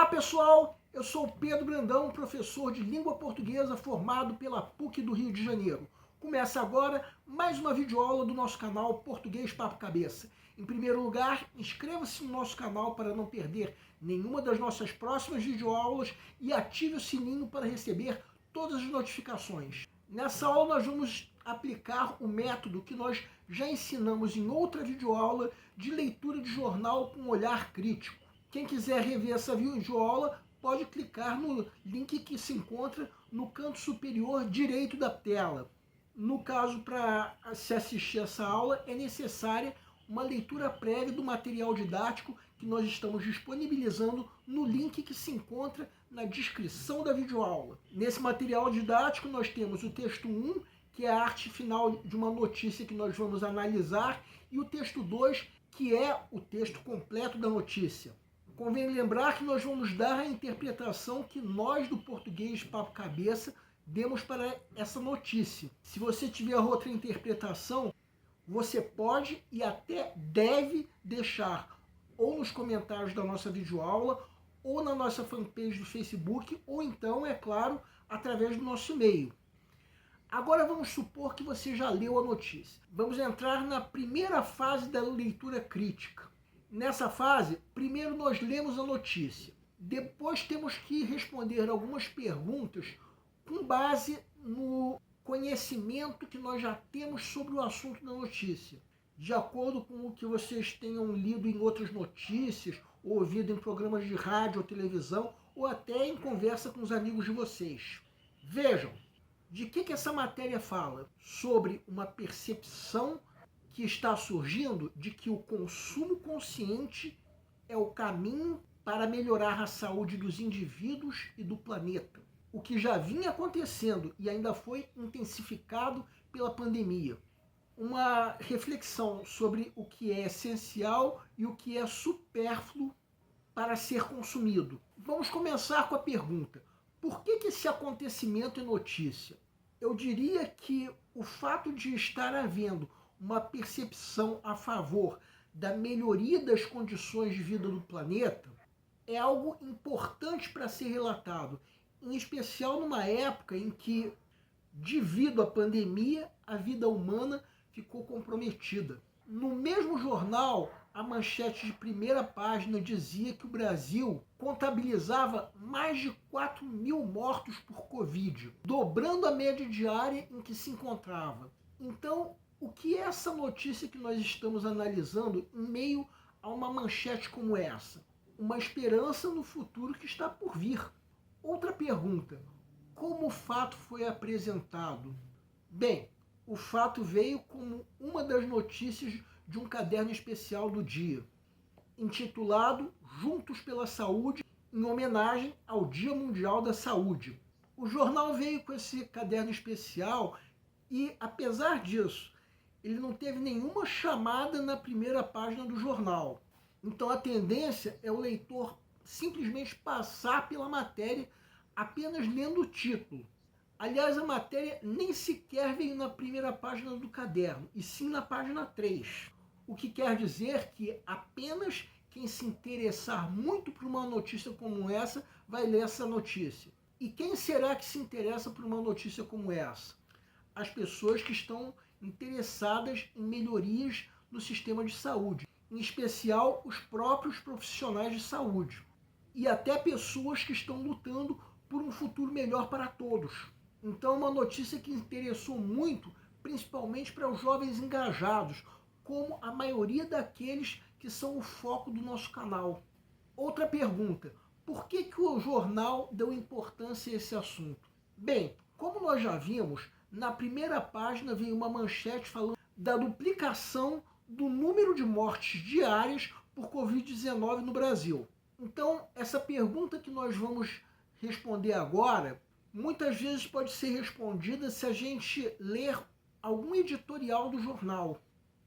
pessoal, eu sou o Pedro Brandão, professor de língua portuguesa formado pela PUC do Rio de Janeiro. Começa agora mais uma videoaula do nosso canal Português Papo Cabeça. Em primeiro lugar, inscreva-se no nosso canal para não perder nenhuma das nossas próximas videoaulas e ative o sininho para receber todas as notificações. Nessa aula nós vamos aplicar o método que nós já ensinamos em outra videoaula de leitura de jornal com olhar crítico. Quem quiser rever essa videoaula pode clicar no link que se encontra no canto superior direito da tela. No caso, para se assistir essa aula, é necessária uma leitura prévia do material didático que nós estamos disponibilizando no link que se encontra na descrição da videoaula. Nesse material didático nós temos o texto 1, que é a arte final de uma notícia que nós vamos analisar, e o texto 2, que é o texto completo da notícia. Convém lembrar que nós vamos dar a interpretação que nós do Português Papo Cabeça demos para essa notícia. Se você tiver outra interpretação, você pode e até deve deixar ou nos comentários da nossa videoaula, ou na nossa fanpage do Facebook, ou então, é claro, através do nosso e-mail. Agora vamos supor que você já leu a notícia. Vamos entrar na primeira fase da leitura crítica. Nessa fase, primeiro nós lemos a notícia. Depois temos que responder algumas perguntas com base no conhecimento que nós já temos sobre o assunto da notícia. De acordo com o que vocês tenham lido em outras notícias, ou ouvido em programas de rádio ou televisão, ou até em conversa com os amigos de vocês. Vejam, de que essa matéria fala? Sobre uma percepção que está surgindo de que o consumo consciente é o caminho para melhorar a saúde dos indivíduos e do planeta. O que já vinha acontecendo e ainda foi intensificado pela pandemia. Uma reflexão sobre o que é essencial e o que é supérfluo para ser consumido. Vamos começar com a pergunta: por que esse acontecimento é notícia? Eu diria que o fato de estar havendo uma percepção a favor da melhoria das condições de vida do planeta é algo importante para ser relatado, em especial numa época em que, devido à pandemia, a vida humana ficou comprometida. No mesmo jornal, a manchete de primeira página dizia que o Brasil contabilizava mais de 4.000 mortos por Covid, dobrando a média diária em que se encontrava. Então, o que é essa notícia que nós estamos analisando em meio a uma manchete como essa? Uma esperança no futuro que está por vir. Outra pergunta: como o fato foi apresentado? Bem, o fato veio como uma das notícias de um caderno especial do dia, intitulado Juntos pela Saúde, em homenagem ao Dia Mundial da Saúde. O jornal veio com esse caderno especial e, apesar disso, ele não teve nenhuma chamada na primeira página do jornal. Então a tendência é o leitor simplesmente passar pela matéria apenas lendo o título. Aliás, a matéria nem sequer veio na primeira página do caderno, e sim na página 3. O que quer dizer que apenas quem se interessar muito por uma notícia como essa vai ler essa notícia. E quem será que se interessa por uma notícia como essa? As pessoas que estão interessadas em melhorias no sistema de saúde, em especial os próprios profissionais de saúde, e até pessoas que estão lutando por um futuro melhor para todos. Então, uma notícia que interessou muito, principalmente para os jovens engajados, como a maioria daqueles que são o foco do nosso canal. Outra pergunta: por que o jornal deu importância a esse assunto? Bem, como nós já vimos, na primeira página veio uma manchete falando da duplicação do número de mortes diárias por Covid-19 no Brasil. Então, essa pergunta que nós vamos responder agora, muitas vezes pode ser respondida se a gente ler algum editorial do jornal.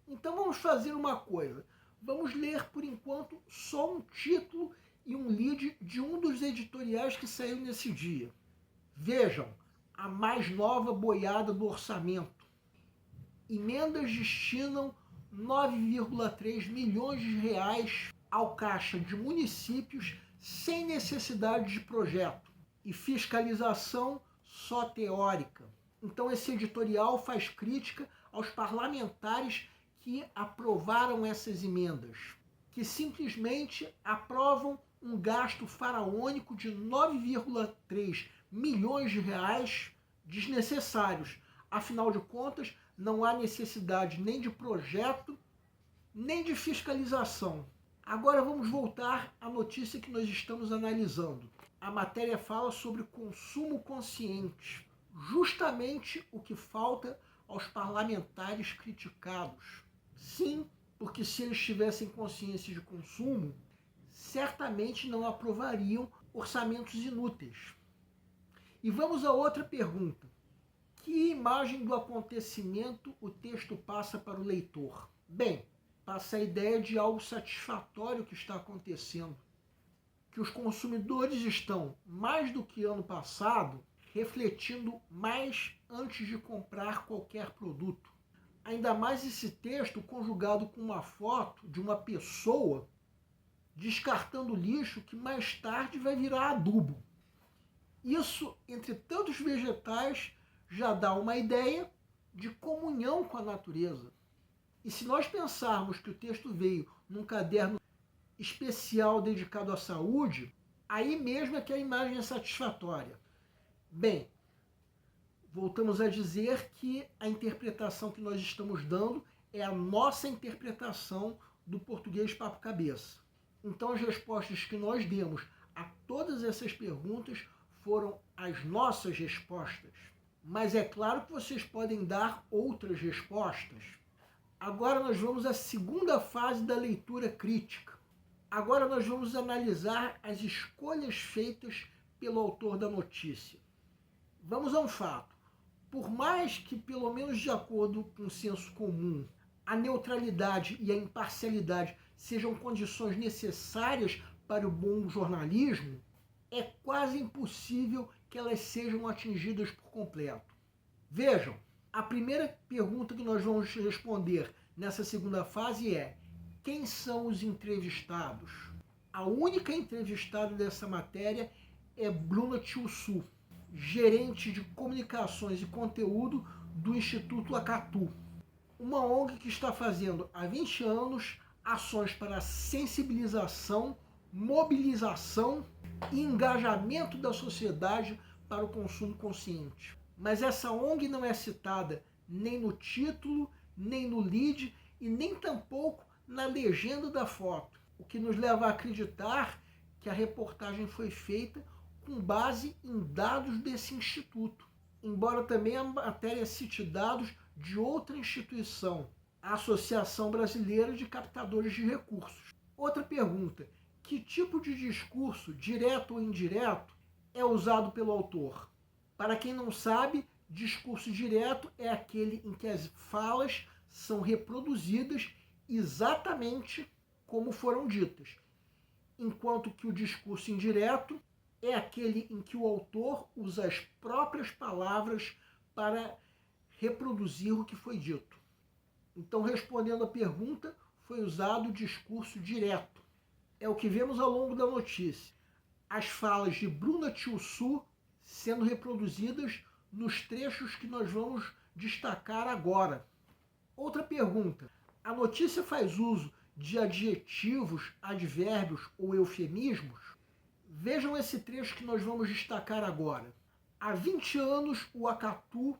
Então vamos fazer uma coisa: vamos ler por enquanto só um título e um lead de um dos editoriais que saiu nesse dia. Vejam, a mais nova boiada do orçamento. Emendas destinam 9,3 milhões de reais ao caixa de municípios sem necessidade de projeto e fiscalização só teórica. Então esse editorial faz crítica aos parlamentares que aprovaram essas emendas, que simplesmente aprovam um gasto faraônico de 9,3 milhões de reais desnecessários. Afinal de contas, não há necessidade nem de projeto, nem de fiscalização. Agora vamos voltar à notícia que nós estamos analisando. A matéria fala sobre consumo consciente, justamente o que falta aos parlamentares criticados. Sim, porque se eles tivessem consciência de consumo, certamente não aprovariam orçamentos inúteis. E vamos a outra pergunta. Que imagem do acontecimento o texto passa para o leitor? Bem, passa a ideia de algo satisfatório que está acontecendo, que os consumidores estão, mais do que ano passado, refletindo mais antes de comprar qualquer produto. Ainda mais esse texto conjugado com uma foto de uma pessoa descartando lixo que mais tarde vai virar adubo. Isso, entre tantos vegetais, já dá uma ideia de comunhão com a natureza. E se nós pensarmos que o texto veio num caderno especial dedicado à saúde, aí mesmo é que a imagem é satisfatória. Bem, voltamos a dizer que a interpretação que nós estamos dando é a nossa interpretação do português papo cabeça. Então as respostas que nós demos a todas essas perguntas foram as nossas respostas. Mas é claro que vocês podem dar outras respostas. Agora nós vamos à segunda fase da leitura crítica. Agora nós vamos analisar as escolhas feitas pelo autor da notícia. Vamos a um fato. Por mais que, pelo menos de acordo com o senso comum, a neutralidade e a imparcialidade sejam condições necessárias para o bom jornalismo, é quase impossível que elas sejam atingidas por completo. Vejam, a primeira pergunta que nós vamos responder nessa segunda fase é: quem são os entrevistados? A única entrevistada dessa matéria é Bruna Tchussu, gerente de comunicações e conteúdo do Instituto Acatu, uma ONG que está fazendo há 20 anos ações para sensibilização, mobilização e engajamento da sociedade para o consumo consciente. Mas essa ONG não é citada nem no título, nem no lead e nem tampouco na legenda da foto, o que nos leva a acreditar que a reportagem foi feita com base em dados desse instituto, embora também a matéria cite dados de outra instituição, a Associação Brasileira de Captadores de Recursos. Outra pergunta: que tipo de discurso, direto ou indireto, é usado pelo autor? Para quem não sabe, discurso direto é aquele em que as falas são reproduzidas exatamente como foram ditas, enquanto que o discurso indireto é aquele em que o autor usa as próprias palavras para reproduzir o que foi dito. Então, respondendo à pergunta, foi usado o discurso direto. É o que vemos ao longo da notícia. As falas de Bruna Tchussu sendo reproduzidas nos trechos que nós vamos destacar agora. Outra pergunta: a notícia faz uso de adjetivos, advérbios ou eufemismos? Vejam esse trecho que nós vamos destacar agora. Há 20 anos, o Acatu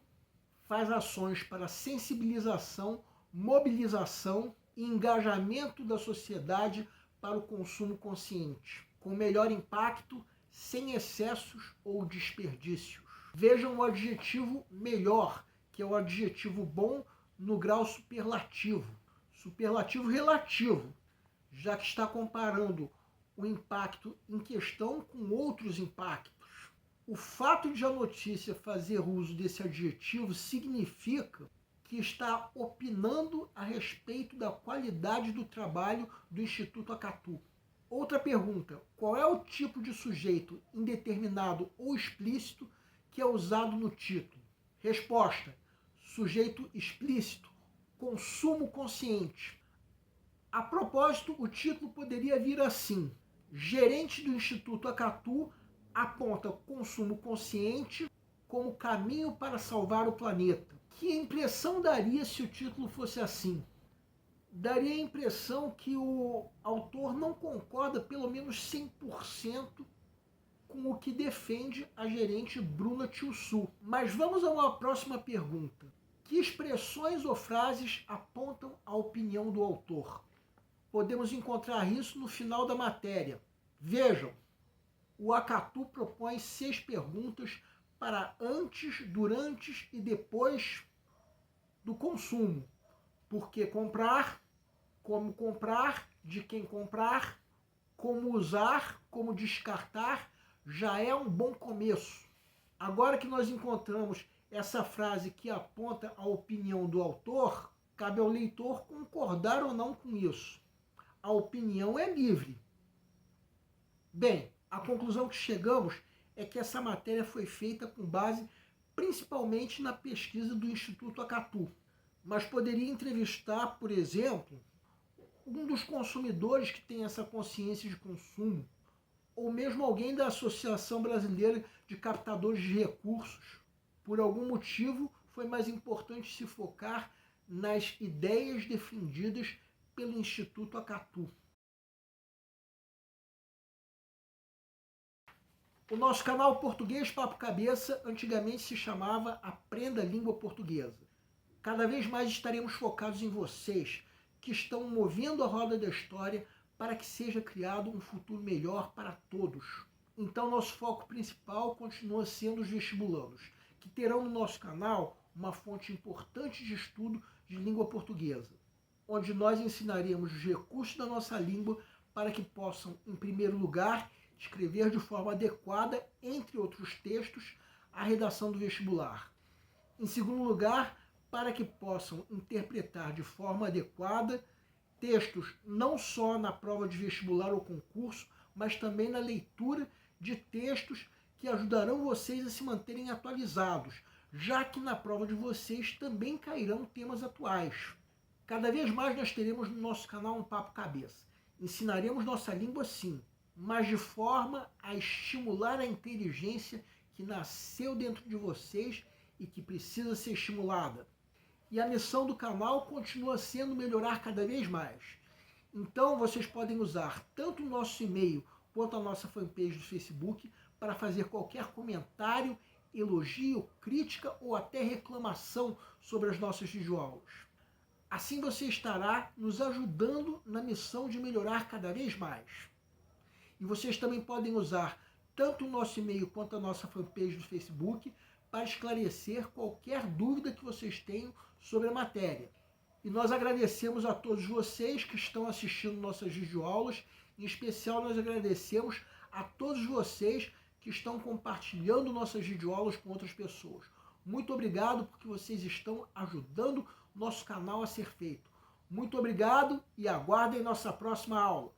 faz ações para sensibilização, mobilização e engajamento da sociedade para o consumo consciente, com melhor impacto, sem excessos ou desperdícios. Vejam o adjetivo melhor, que é o adjetivo bom no grau superlativo. Superlativo relativo, já que está comparando o impacto em questão com outros impactos. O fato de a notícia fazer uso desse adjetivo significa que está opinando a respeito da qualidade do trabalho do Instituto Acatu. Outra pergunta: qual é o tipo de sujeito indeterminado ou explícito que é usado no título? Resposta: sujeito explícito, consumo consciente. A propósito, o título poderia vir assim: Gerente do Instituto Acatu aponta consumo consciente como caminho para salvar o planeta. Que impressão daria se o título fosse assim? Daria a impressão que o autor não concorda pelo menos 100% com o que defende a gerente Bruna Tchussu. Mas vamos a uma próxima pergunta. Que expressões ou frases apontam a opinião do autor? Podemos encontrar isso no final da matéria. Vejam, o Acatu propõe 6 perguntas para antes, durante e depois do consumo. Por que comprar? Como comprar? De quem comprar? Como usar? Como descartar? Já é um bom começo. Agora que nós encontramos essa frase que aponta a opinião do autor, cabe ao leitor concordar ou não com isso. A opinião é livre. Bem, a conclusão que chegamos é que essa matéria foi feita com base principalmente na pesquisa do Instituto Acatu, mas poderia entrevistar, por exemplo, um dos consumidores que tem essa consciência de consumo, ou mesmo alguém da Associação Brasileira de Captadores de Recursos. Por algum motivo, foi mais importante se focar nas ideias defendidas pelo Instituto Acatu. O nosso canal Português Papo Cabeça antigamente se chamava Aprenda a Língua Portuguesa. Cada vez mais estaremos focados em vocês, que estão movendo a roda da história para que seja criado um futuro melhor para todos. Então, nosso foco principal continua sendo os vestibulandos, que terão no nosso canal uma fonte importante de estudo de língua portuguesa, onde nós ensinaremos os recursos da nossa língua para que possam, em primeiro lugar, escrever de forma adequada, entre outros textos, a redação do vestibular. Em segundo lugar, para que possam interpretar de forma adequada textos não só na prova de vestibular ou concurso, mas também na leitura de textos que ajudarão vocês a se manterem atualizados, já que na prova de vocês também cairão temas atuais. Cada vez mais nós teremos no nosso canal um Papo Cabeça. Ensinaremos nossa língua sim, mas de forma a estimular a inteligência que nasceu dentro de vocês e que precisa ser estimulada. E a missão do canal continua sendo melhorar cada vez mais. Então vocês podem usar tanto o nosso e-mail quanto a nossa fanpage do Facebook para fazer qualquer comentário, elogio, crítica ou até reclamação sobre as nossas videoaulas. Assim você estará nos ajudando na missão de melhorar cada vez mais. E vocês também podem usar tanto o nosso e-mail quanto a nossa fanpage do Facebook para esclarecer qualquer dúvida que vocês tenham sobre a matéria. E nós agradecemos a todos vocês que estão assistindo nossas videoaulas. Em especial, nós agradecemos a todos vocês que estão compartilhando nossas videoaulas com outras pessoas. Muito obrigado porque vocês estão ajudando nosso canal a ser feito. Muito obrigado e aguardem nossa próxima aula.